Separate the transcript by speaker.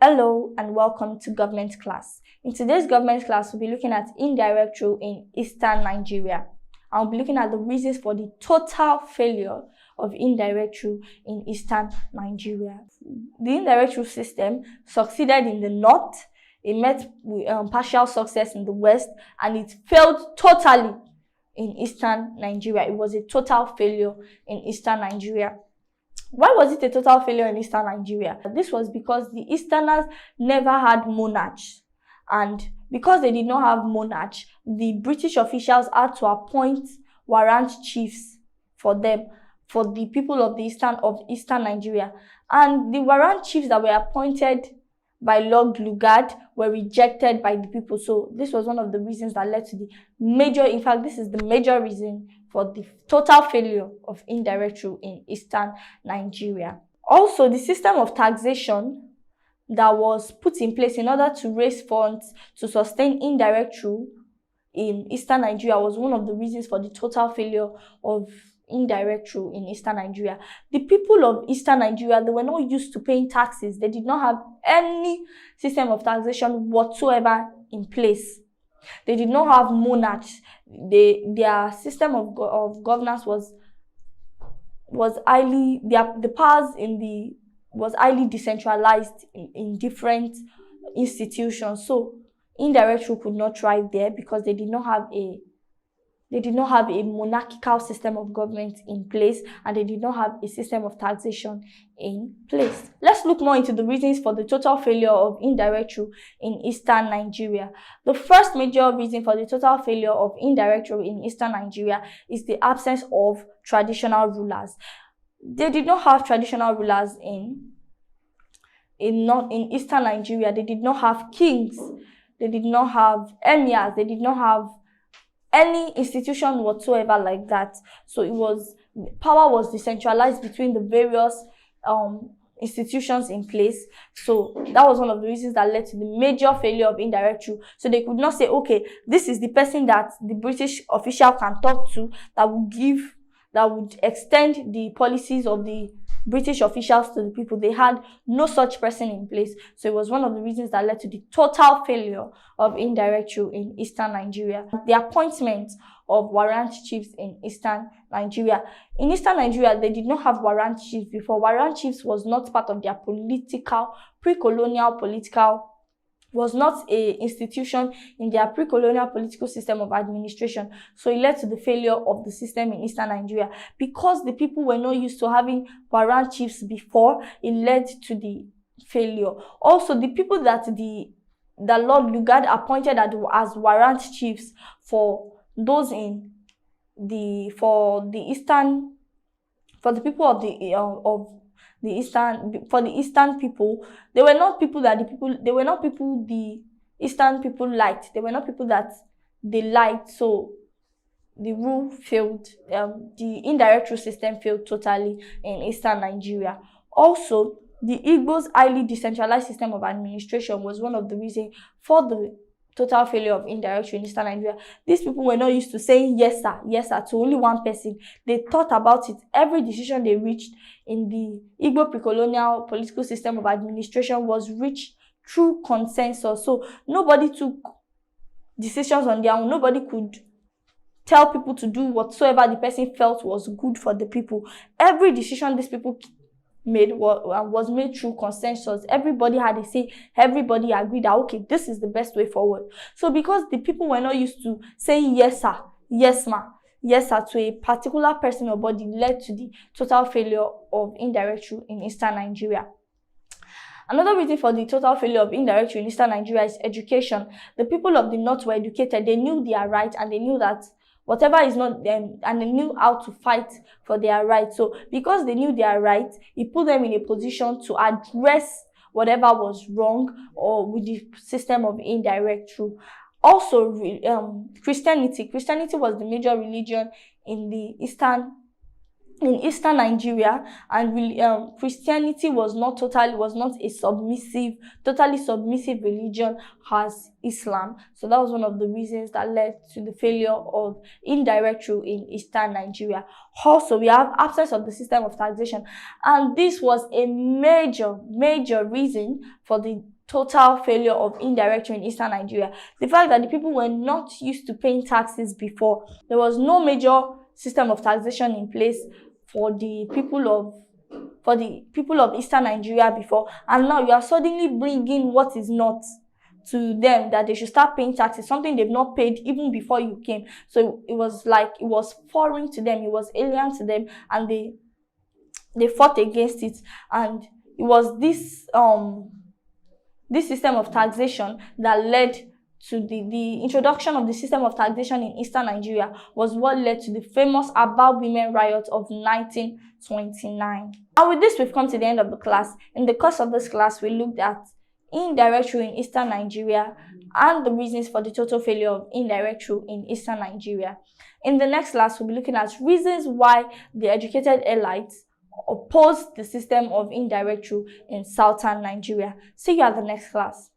Speaker 1: Hello and welcome to government class. In today's government class, we'll be looking at indirect rule in Eastern Nigeria. I'll be looking at the reasons for the total failure of indirect rule in Eastern Nigeria. The indirect rule system succeeded in the north, it met with partial success in the west, and it failed totally in Eastern Nigeria. It was a total failure in Eastern Nigeria. Why was it a total failure in Eastern Nigeria? This was because the Easterners never had monarchs, and because they did not have monarchs, the British officials had to appoint warrant chiefs for them, for the people of the Eastern Nigeria. And the warrant chiefs that were appointed by Lord Lugard were rejected by the people. So this was one of the reasons that led to the major, in fact, this is the major reason for the total failure of indirect rule in Eastern Nigeria. Also, the system of taxation that was put in place in order to raise funds to sustain indirect rule in Eastern Nigeria was one of the reasons for the total failure of indirect rule in Eastern Nigeria. The people of Eastern Nigeria, they were not used to paying taxes. They did not have any system of taxation whatsoever in place. They did not have monarchs. Their system of governance was highly, the powers was highly decentralized in different institutions. So indirect rule could not thrive there because they did not have a monarchical system of government in place, and they did not have a system of taxation in place. Let's look more into the reasons for the total failure of indirect rule in Eastern Nigeria. The first major reason for the total failure of indirect rule in Eastern Nigeria is the absence of traditional rulers. They did not have traditional rulers in Eastern Nigeria. They did not have kings. They did not have emirs. They did not have any institution whatsoever like that. So power was decentralized between the various institutions in place. So that was one of the reasons that led to the major failure of indirect rule. So they could not say, okay, this is the person that the British official can talk to that would extend the policies of the British officials to the people. They had no such person in place. So it was one of the reasons that led to the total failure of indirect rule in Eastern Nigeria. The appointment of warrant chiefs in Eastern Nigeria. In Eastern Nigeria, they did not have warrant chiefs before. Warrant chiefs was not part of their pre-colonial political was not an institution in their pre-colonial political system of administration. So it led to the failure of the system in Eastern Nigeria. Because the people were not used to having warrant chiefs before, it led to the failure. Also, the people that Lord Lugard appointed as warrant chiefs for those for the Eastern people, they were not people the Eastern people liked. They were not people that they liked. So the rule failed. The indirect rule system failed totally in Eastern Nigeria. Also, the Igbo's highly decentralized system of administration was one of the reasons for the total failure of indirect rule in Eastern Nigeria. These people were not used to saying yes sir to only one person. They thought about it. Every decision they reached in the Igbo pre-colonial political system of administration was reached through consensus. So nobody took decisions on their own. Nobody could tell people to do whatsoever the person felt was good for the people. Every decision these people made was made through consensus. Everybody had a say. Everybody agreed that, okay, this is the best way forward. So because the people were not used to saying yes sir, yes ma, yes sir to a particular person or body, led to the total failure of indirect rule in Eastern Nigeria. Another reason for the total failure of indirect rule in Eastern Nigeria is education. The people of the North were educated. They knew their right, and they knew that whatever is not them, and they knew how to fight for their rights. So because they knew their rights, it put them in a position to address whatever was wrong or with the system of indirect rule. Also, Christianity was the major religion in in eastern Nigeria, and Christianity was not a totally submissive religion as Islam. So that was one of the reasons that led to the failure of indirect rule in eastern Nigeria. Also, we have absence of the system of taxation, and this was a major reason for the total failure of indirect rule in eastern Nigeria. The fact that the people were not used to paying taxes before. There was no major system of taxation in place for the people of eastern Nigeria before, and now you are suddenly bringing what is not to them, that they should start paying taxes, something they've not paid even before you came. So it was foreign to them, it was alien to them, and they fought against it. And it was this system of taxation that led to the introduction of the system of taxation in eastern Nigeria, was what led to the famous Aba Women Riot of 1929. And with this, we've come to the end of the class. In the course of this class, we looked at indirect rule in eastern Nigeria and the reasons for the total failure of indirect rule in eastern Nigeria. In the next class, we'll be looking at reasons why the educated elites opposed the system of indirect rule in southern Nigeria. See you at the next class.